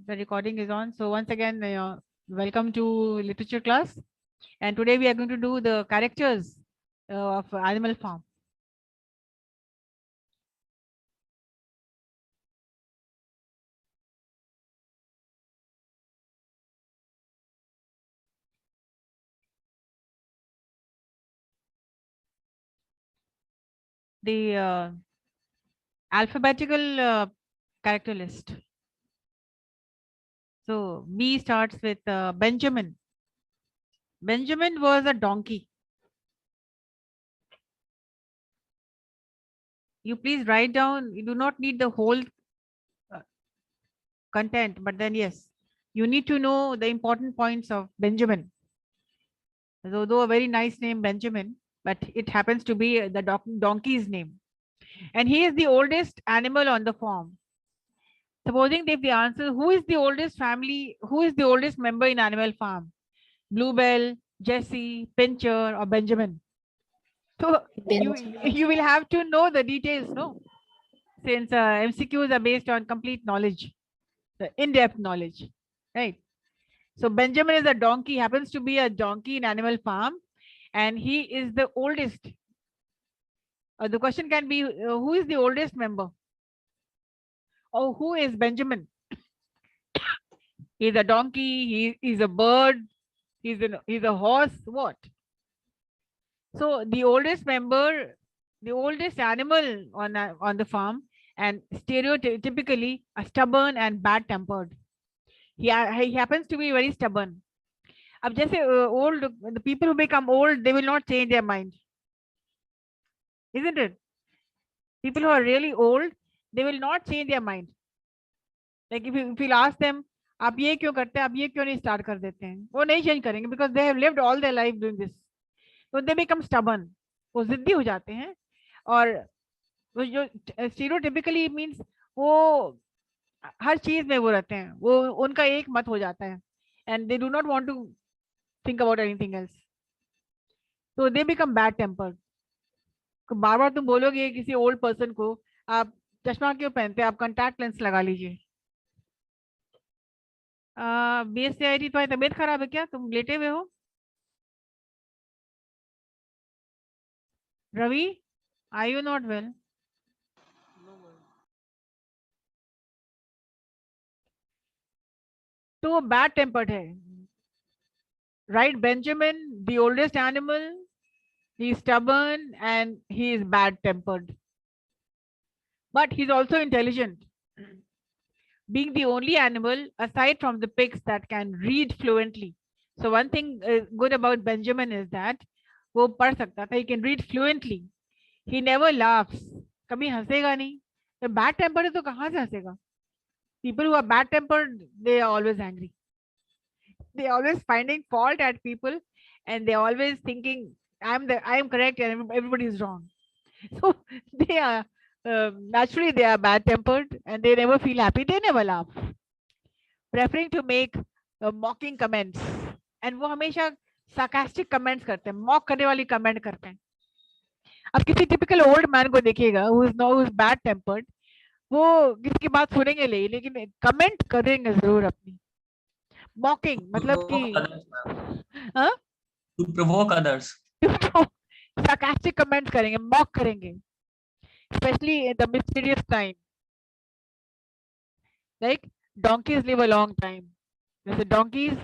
The recording is on. So once again, welcome to literature class. And today we are going to do the characters of Animal Farm. The alphabetical character list. So B starts with Benjamin. Benjamin was a donkey. You please write down, you do not need the whole uh, content, but then yes, you need to know the important points of Benjamin. Though a very nice name, Benjamin, but it happens to be the donkey's name. And he is the oldest animal on the farm. Supposing if the answer, who is the oldest family, who is the oldest member in Animal Farm? Bluebell, Jesse, Pincher, or Benjamin? So you will have to know the details, no? Since MCQs are based on complete knowledge, the in-depth knowledge, right? So Benjamin is a donkey, happens to be a donkey in Animal Farm, and he is the oldest. The question can be, who is the oldest member? Oh, who is Benjamin? He's a donkey, he's a bird, he's a horse, what? So the oldest member, the oldest animal on the farm, and stereotypically a stubborn and bad tempered. He happens to be very stubborn. अब जैसे old, the people who become old, they will not change their mind, isn't it? People who are really old, they will not change their mind. Like if you ask them, आप ये क्यों करते हैं, आप ये क्यों नहीं स्टार्ट कर देते हैं, वो नहीं चेंज करेंगे, because they have lived all their life doing this. So they become stubborn, वो जिद्दी हो जाते हैं. और वो जो स्टीरियोटिपिकली मींस वो हर चीज में वो रहते हैं, वो उनका एक मत हो जाता है, and they do not want to think about anything else. तो दे बिकम बैड टेम्पर्ड. बार बार तुम बोलोगे किसी ओल्ड पर्सन को, आप चश्मा क्यों पहनते हैं, आप कॉन्टैक्ट लेंस लगा लीजिए. BSc IT, तुम्हारी तबीयत खराब है क्या, तुम लेटे हुए हो? Ravi, are you not well? तो वो बैड टेम्पर्ड है, right? Benjamin, the oldest animal, he is stubborn and he is bad tempered, but he's also intelligent, being the only animal aside from the pigs that can read fluently. So one thing good about Benjamin is that वो पढ़ सकता था, he can read fluently. He never laughs, कभी हंसेगा नहीं. तो bad tempered है तो कहाँ से हंसेगा? People who are bad tempered, they are always angry, they are always finding fault at people, and they are always thinking I am correct and everybody is wrong. So they are naturally they are bad tempered, and they never feel happy, they never laugh, preferring to make mocking comments. And वो हमेशा sarcastic comments करते हैं, mock करने वाली comment करते हैं. अब किसी typical old man को देखिएगा who is bad tempered, वो किसकी बात सुनेंगे नहीं, लेकिन comment करेंगे जरूर अपनी. Mocking मतलब कि हाँ, to provoke others. sarcastic comments करेंगे, mock करेंगे, especially in the mysterious time. Like donkeys live a long time. जैसे donkeys,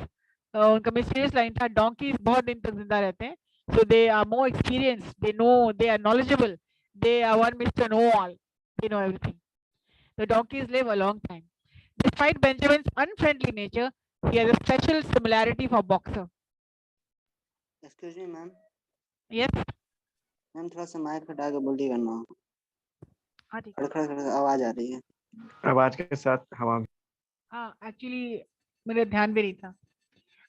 उनका mysterious line था, donkeys बहुत दिन तक जिंदा रहते हैं. So they are more experienced, they know, they are knowledgeable, they are one Mr. Know All, they know everything. The donkeys live a long time. Despite Benjamin's unfriendly nature, he has a special similarity for Boxer. Excuse me, ma'am. Yes. Ma'am थोड़ा सा mic हटा के बोलिए करना. हाँ ठीक. खड़खड़ आवाज आ रही है. आवाज के साथ हवा में. हाँ, actually मेरे ध्यान भी नहीं था.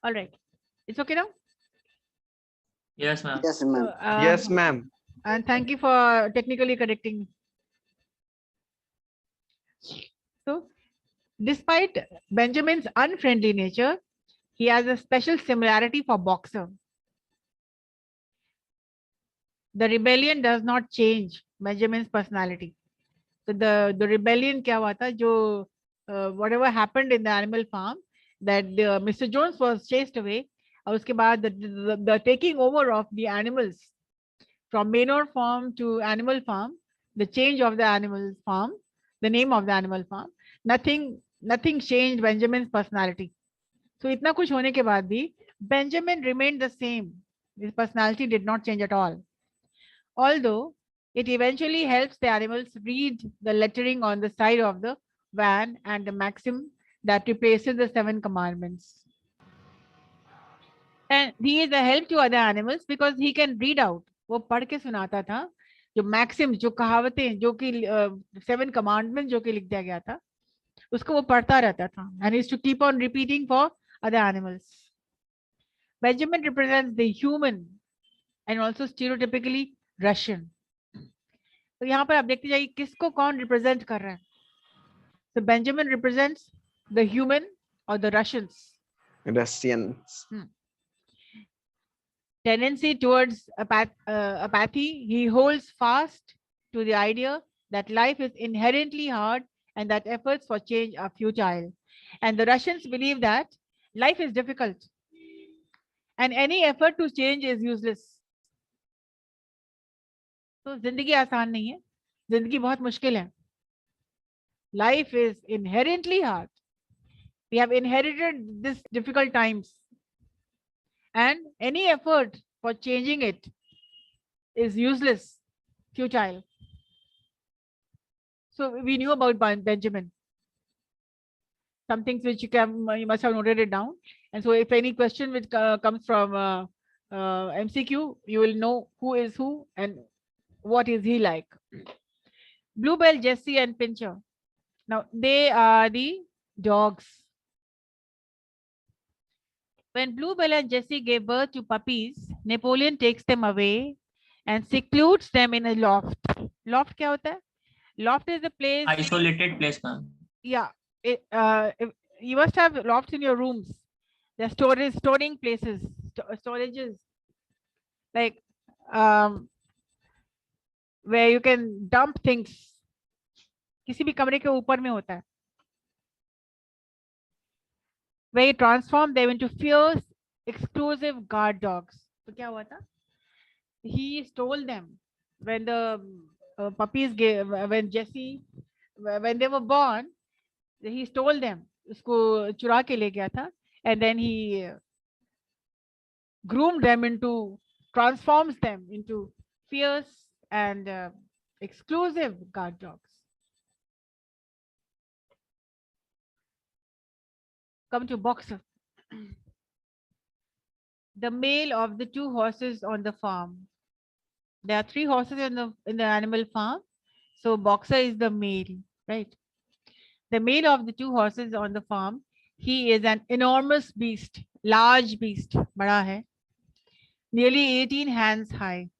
All right, it's okay now. Yes, ma'am. Yes, ma'am. Yes, ma'am. And thank you for technically correcting me. So, despite Benjamin's unfriendly nature, he has a special similarity for Boxer. The rebellion does not change Benjamin's personality. So the rebellion क्या हुआ था, जो whatever happened in the animal farm, that Mr. Jones was chased away. और उसके बाद the taking over of the animals from manure farm to animal farm, the change of the animal farm, the name of the animal farm, nothing changed Benjamin's personality. So इतना कुछ होने के बाद भी Benjamin remained the same. His personality did not change at all. Although it eventually helps the animals read the lettering on the side of the van and the maxim that replaces the 7 commandments. And he is a help to other animals because he can read out. वो पढ़ के सुनाता था जो maxim, जो कहावतें, जो कि 7 commandments जो कि लिख दिया गया था, उसको वो पढ़ता रहता था. And he used to keep on repeating for other animals. Benjamin represents the human and also stereotypically Russian. तो यहाँ पर आप देखते जाइए किसको कौन रिप्रेजेंट कर रहा है. So Benjamin represents the human or the Russians. Russians. Tendency towards apathy. He holds fast to the idea that life is inherently hard and that efforts for change are futile. And the Russians believe that life is difficult and any effort to change is useless. तो जिंदगी आसान नहीं है, जिंदगी बहुत मुश्किल है. Life is inherently hard. We have inherited this difficult times, and any effort for changing it is useless, futile. So we knew about Benjamin. Some things which you must have noted it down. And so if any question which comes from MCQ, you will know who is who and what is he like. Bluebell, Jessie, and Pincher. Now they are the dogs. When Bluebell and Jessie gave birth to puppies, Napoleon takes them away and secludes them in a loft. Loft क्या होता है? Loft is a place. Isolated place, ma'am. Yeah, you must have lofts in your rooms. They're storing places, storages, like where you can dump things. किसी भी कमरे के ऊपर में होता है. Where you transform them into fierce, exclusive guard dogs. तो क्या हुआ था? He stole them when the puppies when Jessie, when they were born, he stole them. उसको चुरा के ले गया था, and then he groomed them into, transforms them into fierce and exclusive guard dogs. Come to Boxer, the male of the 2 horses on the farm. There are 3 horses in the animal farm, so Boxer is the male, right? The male of the 2 horses on the farm, he is an enormous beast, large beast, बड़ा है, nearly 18 hands high,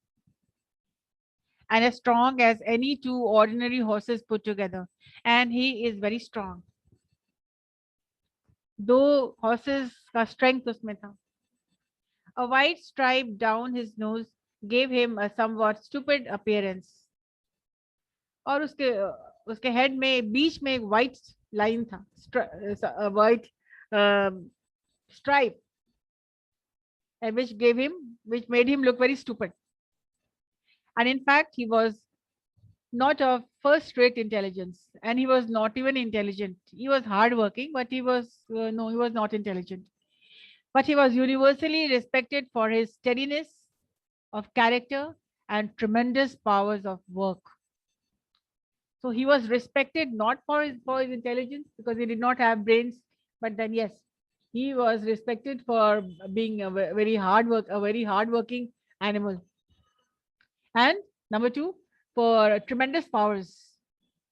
and as strong as any 2 ordinary horses put together. And he is very strong. 2 horses का strength उसमें था. A white stripe down his nose gave him a somewhat stupid appearance. और उसके head में बीच में एक white line था, a white stripe, and which made him look very stupid. And in fact, he was not of first-rate intelligence, and he was not even intelligent. He was hardworking, but he was not intelligent. But he was universally respected for his steadiness of character and tremendous powers of work. So he was respected not for his intelligence, because he did not have brains, but then yes, he was respected for being a very hardworking animal. And number 2, for tremendous powers,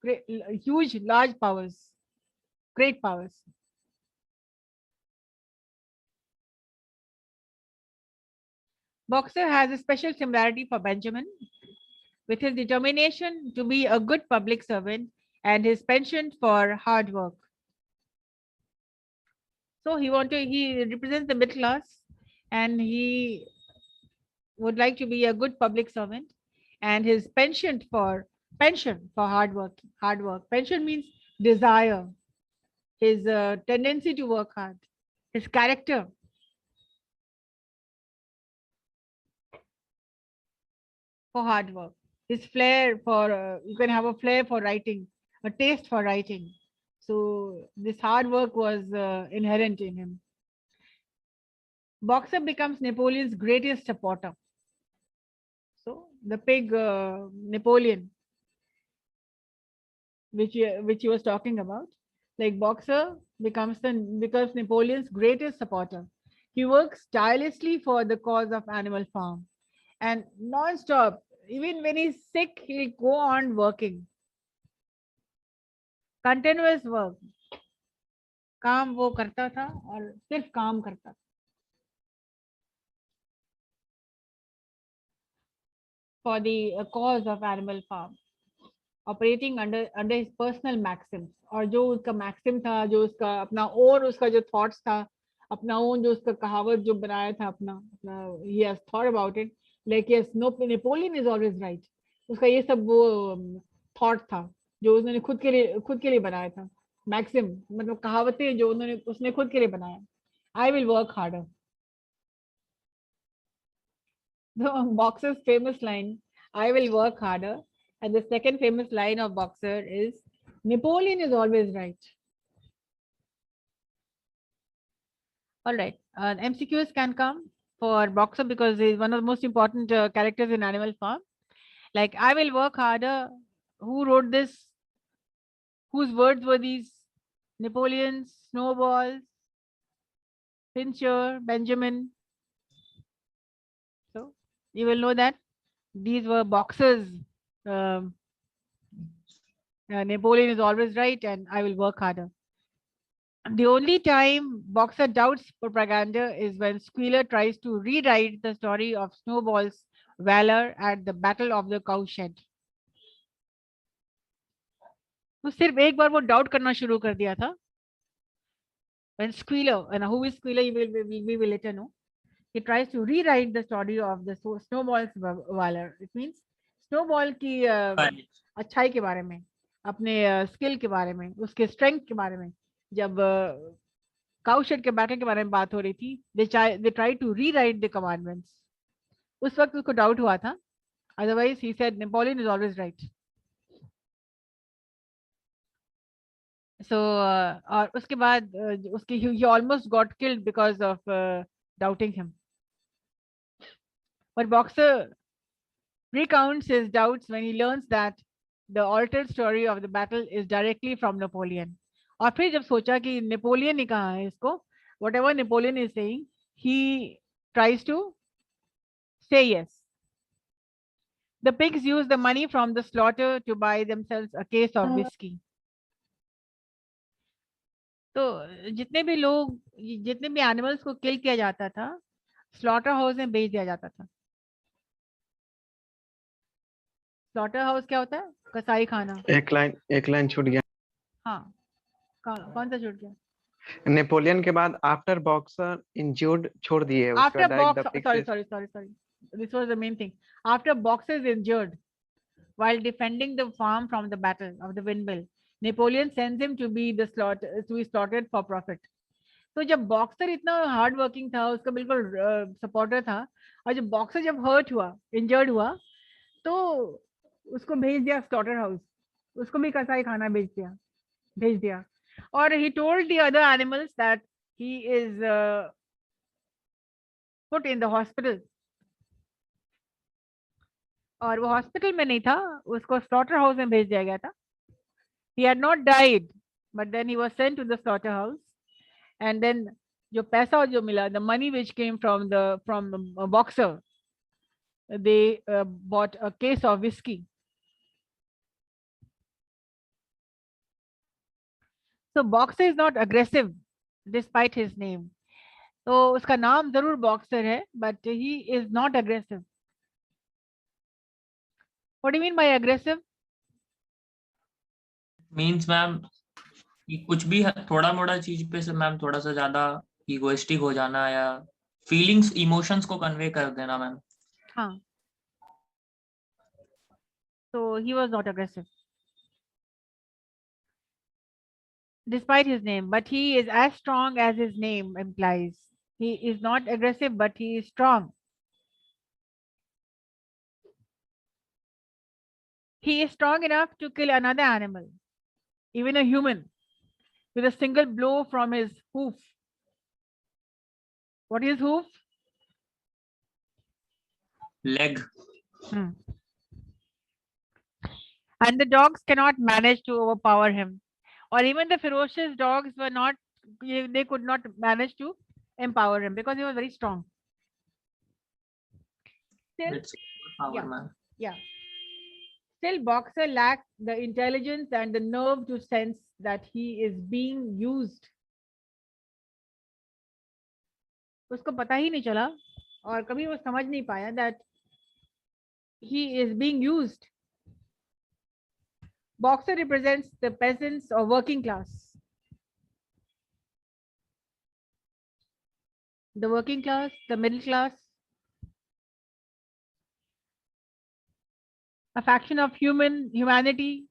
huge, large powers, great powers. Boxer has a special similarity for Benjamin, with his determination to be a good public servant and his penchant for hard work. So he represents the middle class, and he would like to be a good public servant, and his penchant for hard work. Penchant means desire. his tendency to work hard, his character. For hard work, his flair for, you can have a flair for writing, a taste for writing. So this hard work was inherent in him. Boxer becomes Napoleon's greatest supporter. So the pig Napoleon, which he was talking about, like Boxer becomes Napoleon's greatest supporter. He works tirelessly for the cause of Animal Farm, and non-stop. Even when he's sick, he'll go on working. Continuous work. काम वो करता था और सिर्फ काम करता था. For the cause of Animal Farm, operating under his personal maxims. और जो उसका maxim था, जो उसका अपना और उसका जो thoughts था, अपना own जो उसका कहावत जो बनाया था अपना, he has thought about it. Like yes, no, Napoleon is always right. उसका ये सब वो thought था जो उसने खुद के लिए बनाया था. Maxim मतलब कहावतें जो उसने खुद के लिए बनाया. I will work harder. The Boxer's famous line, I will work harder. And the second famous line of Boxer is, Napoleon is always right. All right, MCQs can come for Boxer because he's one of the most important characters in Animal Farm. Like, I will work harder. Who wrote this? Whose words were these? Napoleon's, Snowball's, Pincher, Benjamin. So you will know that these were Boxer's. Napoleon is always right, and I will work harder. The only time Boxer doubts propaganda is when Squealer tries to rewrite the story of Snowball's valor at the Battle of the Cowshed. तो सिर्फ एक बार वो doubt करना शुरू कर दिया था. When Squealer, and who is Squealer, we will later know. He tries to rewrite the story of the Snowball's valor. It means Snowball की अच्छाई के बारे में, अपने स्किल के बारे में, उसके स्ट्रेंथ के बारे में. जब काउशेड के बैटल के बारे में बात हो रही थी, they tried to rewrite the commandments. उस वक्त उसको डाउट हुआ था. Otherwise he said Napoleon is always right. So और उसके बाद उसकी he almost got killed because of doubting him. But Boxer recounts his doubts when he learns that the altered story of the battle is directly from Napoleon. और फिर जब सोचा कि Napoleon ने कहा है इसको, whatever Napoleon is saying, he tries to say yes. The pigs use the money from the slaughter to buy themselves a case of whiskey. तो जितने भी लोग, जितने भी एनिमल्स को किल किया जाता था, स्लॉटर हाउस में बेच दिया जाता था. स्लॉटर हाउस क्या होता है? कसाई खाना. एक लाइन छूट गया. हाँ, कौन सा छूट गया? नेपोलियन के बाद आफ्टर बॉक्सर इंज्यूर्ड छोड़ दिए. After sorry. This was the main thing. After Boxer is injured while defending the farm from the battle of the windmill, Napoleon sends him to be slaughtered for profit. तो जब boxer इतना hard working था, उसका बिल्कुल supporter था, और जब boxer जब हर्ट हुआ, इंजर्ड हुआ, तो उसको भेज दिया स्लॉटर हाउस. उसको भी कसाई खाना भेज दिया. और he told the other animals that he is put in the hospital. और वो हॉस्पिटल में नहीं था, उसको स्लॉटर हाउस में भेज दिया गया था. He had not died, but then he was sent to the slaughterhouse, and then जो पैसा जो मिला, the money which came from Boxer, they bought a case of whiskey. So Boxer is not aggressive despite his name. तो उसका नाम जरूर Boxer है, but he is not aggressive. What do you mean by aggressive? Means ma'am कि कुछ भी थोड़ा मोड़ा चीज पे से मैम थोड़ा सा ज्यादा इगोइस्टिक हो जाना या फीलिंग्स इमोशंस को कन्वे कर देना मैम. हाँ. So he was not aggressive. despite his name, but he is as strong as his name implies. He is not aggressive, but he is strong. He is strong enough to kill another animal, even a human, with a single blow from his hoof. What is hoof? Leg. And the dogs cannot manage to overpower him. Or even the ferocious dogs were not, they could not manage to empower him because he was very strong. Still, It's power, yeah. man. Yeah. Still, Boxer lacked the intelligence and the nerve to sense that he is being used. उसको पता ही नहीं चला और कभी वो समझ नहीं पाया that he is being used. Boxer represents the peasants or working class. The working class, the middle class, a faction of humanity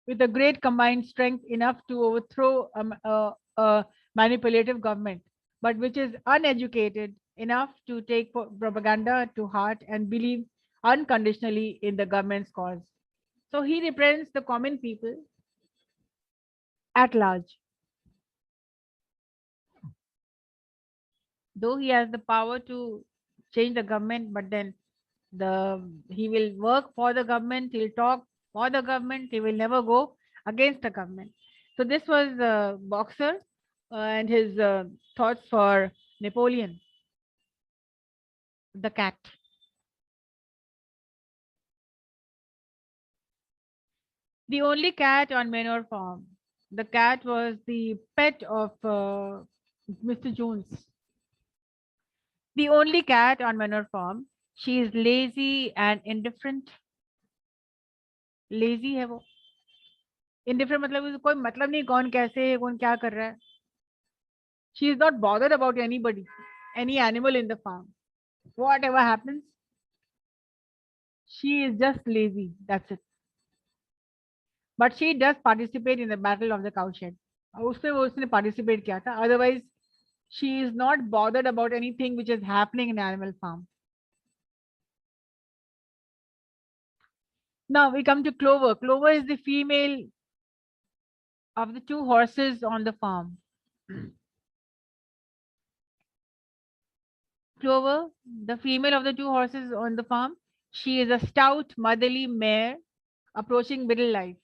with a great combined strength enough to overthrow a manipulative government, but which is uneducated enough to take propaganda to heart and believe unconditionally in the government's cause. So he represents the common people at large. Though he has the power to change the government, but then he will work for the government, he'll talk for the government, he will never go against the government. So this was Boxer and his thoughts for Napoleon, the cat. The only cat on manure farm. The cat was the pet of Mr. Jones. The only cat on manure farm. She is lazy and indifferent. Lazy है वो. Indifferent मतलब उसको कोई मतलब नहीं कौन कैसे है कौन क्या कर रहा है. She is not bothered about anybody, any animal in the farm. Whatever happens, she is just lazy. That's it. But she does participate in the battle of the cowshed. उसने participate किया था. Otherwise, she is not bothered about anything which is happening in animal farm. Now we come to Clover. Clover is the female of the two horses on the farm. Clover, the female of the two horses on the farm, she is a stout, motherly mare approaching middle life.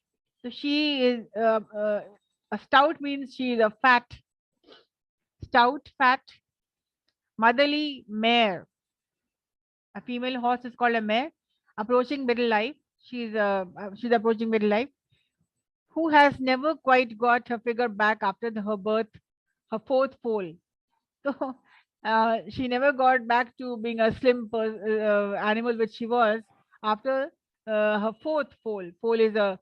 So she is a stout means she is a fat, stout, fat, motherly mare. A female horse is called a mare. Approaching middle life, she's approaching middle life. Who has never quite got her figure back after her birth, her fourth foal. So she never got back to being a slim animal which she was after her fourth foal. Foal is the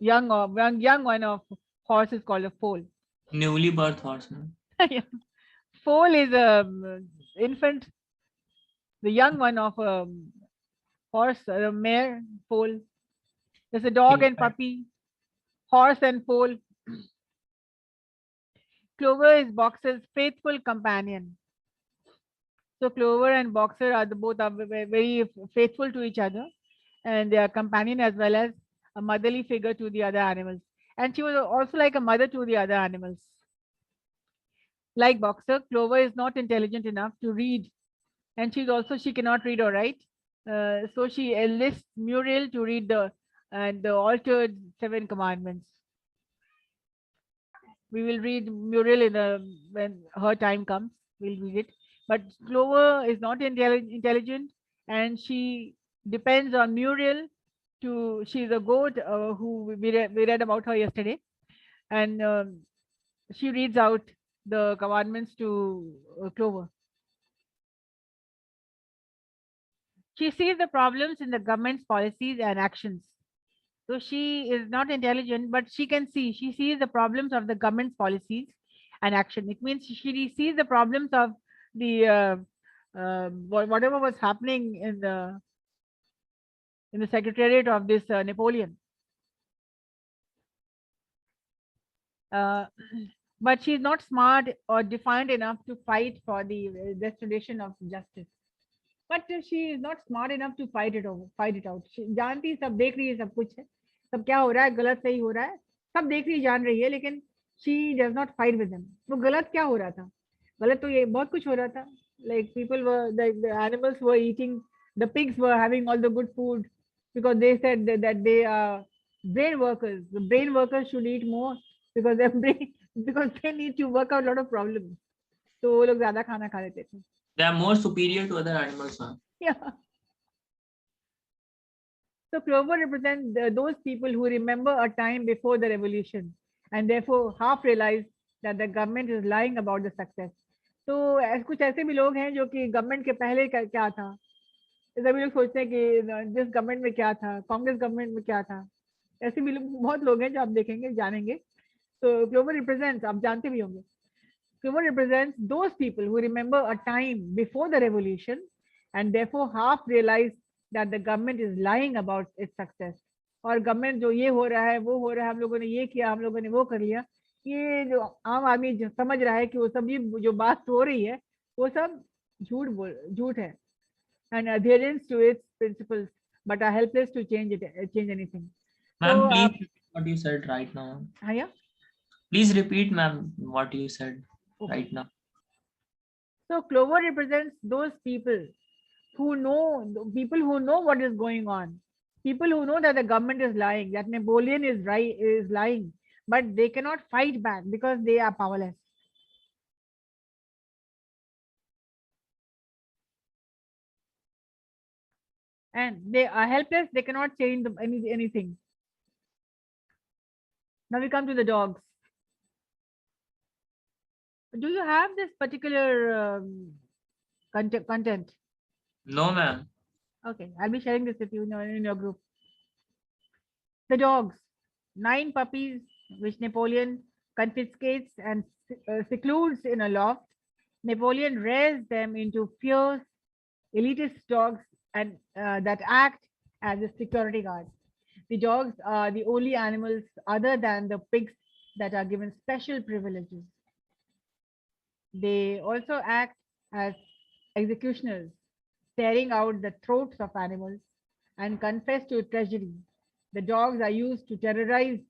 young one of horse is called a foal. Newly birth horse, man. Foal is a infant, the young one of a horse, a mare, foal. There's a dog and puppy, horse and foal. Clover is Boxer's faithful companion. So Clover and Boxer are both are very faithful to each other, and they are companion as well as a motherly figure to the other animals. And she was also like a mother to the other animals. Like Boxer, Clover is not intelligent enough to read, and she cannot read or write. So she enlists Muriel to read the altered 7 commandments. We will read Muriel when her time comes. We'll read it. But Clover is not intelligent, and she depends on Muriel to. She's a goat who we read about her yesterday, and she reads out the commandments to Clover. She sees the problems in the government's policies and actions. So she is not intelligent, but she can see. She sees the problems of the government's policies and action. It means she sees the problems of the whatever was happening in the secretariat of this Napoleon. but she's not smart or defined enough to fight for the restoration of justice. But she is not smart enough to fight it out. जानती सब देख रही है, सब कुछ है, सब क्या हो रहा है, गलत सही हो रहा है, सब देख रही है, जान रही है, लेकिन she does not fight with them. वो गलत क्या हो रहा था? गलत तो ये बहुत कुछ हो रहा था. Like people were, the animals were eating, the pigs were having all the good food because they said that they are brain workers. The brain workers should eat more because their brain, because they need to work out a lot of problems. तो वो लोग ज्यादा खाना खा लेते थे. They are more superior to other animals, ma'am. Yeah. So Clover represents those people who remember a time before the revolution and therefore half realize that the government is lying about the success. तो कुछ ऐसे भी लोग हैं जो कि government के पहले क्या था, सभी लोग सोचते हैं कि जिस गवर्नमेंट में क्या था, कांग्रेस गवर्नमेंट में क्या था, ऐसे भी बहुत लोग हैं जो आप देखेंगे, जानेंगे. तो क्लोवर रिप्रेजेंट्स, आप जानते भी होंगे, Clover represents those people who remember a time before the revolution and therefore half realize that the government is lying about its success. और गवर्नमेंट जो ये हो रहा है, वो हो रहा है, हम लोगों ने ये किया, हम लोगों ने वो कर लिया, ये जो आम आदमी समझ रहा है कि वो सब ये जो बात हो रही है वो सब झूठ है. And adherence to its principles, but are helpless to change anything. Ma'am, So, please repeat what you said right now. yeah. Please repeat, ma'am, what you said Okay. right now. So Clover represents those people who know what is going on. People who know that the government is lying, that Napoleon is lying, but they cannot fight back because they are powerless. And they are helpless, they cannot change anything. Now we come to the dogs. Do you have this particular content? No, ma'am. Okay, I'll be sharing this with you in your group. The dogs, 9 puppies which Napoleon confiscates and secludes in a loft. Napoleon rears them into fierce, elitist dogs and that act as a security guard. The dogs are the only animals other than the pigs that are given special privileges. They also act as executioners, tearing out the throats of animals and confess to treachery. The dogs are used to terrorize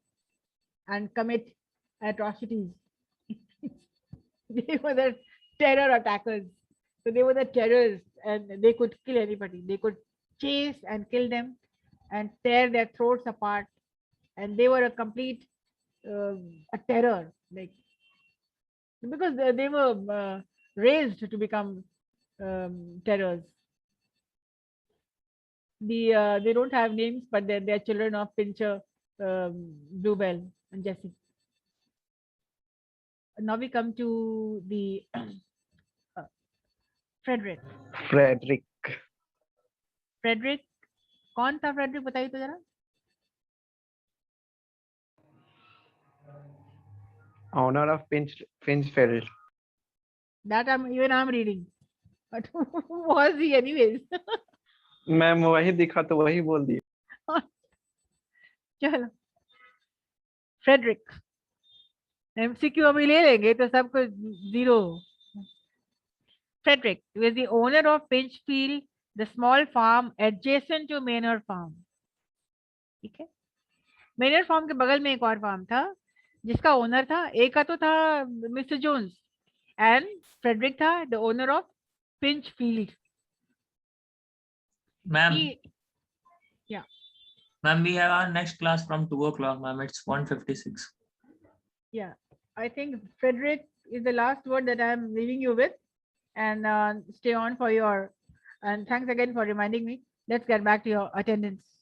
and commit atrocities. They were the terror attackers. So they were the terrorists and they could kill anybody. They could chase and kill them and tear their throats apart. And they were a complete a terror, like, because they were raised to become terrors. They don't have names, but they're children of Pincher, Bluebell, and Jessie. Now we come to the Frederick. Frederick, कौन था Frederick? बताइए तो जरा. Owner of Finchfeld. That I'm reading. But who was he anyways? Ma'am वही दिखा तो वही बोल दिया. चलो. Frederick. MCQ अभी ले लेंगे तो सबको 0. Frederick was the owner of Pinchfield, the small farm adjacent to Manor Farm. ठीक है. Manor Farm के बगल में एक और फार्म था जिसका ओनर था, एक का तो था मिस्टर जोन्स एंड फ्रेडरिक था the owner of Pinchfield. Ma'am. Yeah. Ma'am, we have our next class from 2 o'clock, ma'am. It's 1:56. Yeah, I think Frederick is the last word that I am leaving you with, and stay on for your, and thanks again for reminding me. Let's get back to your attendance.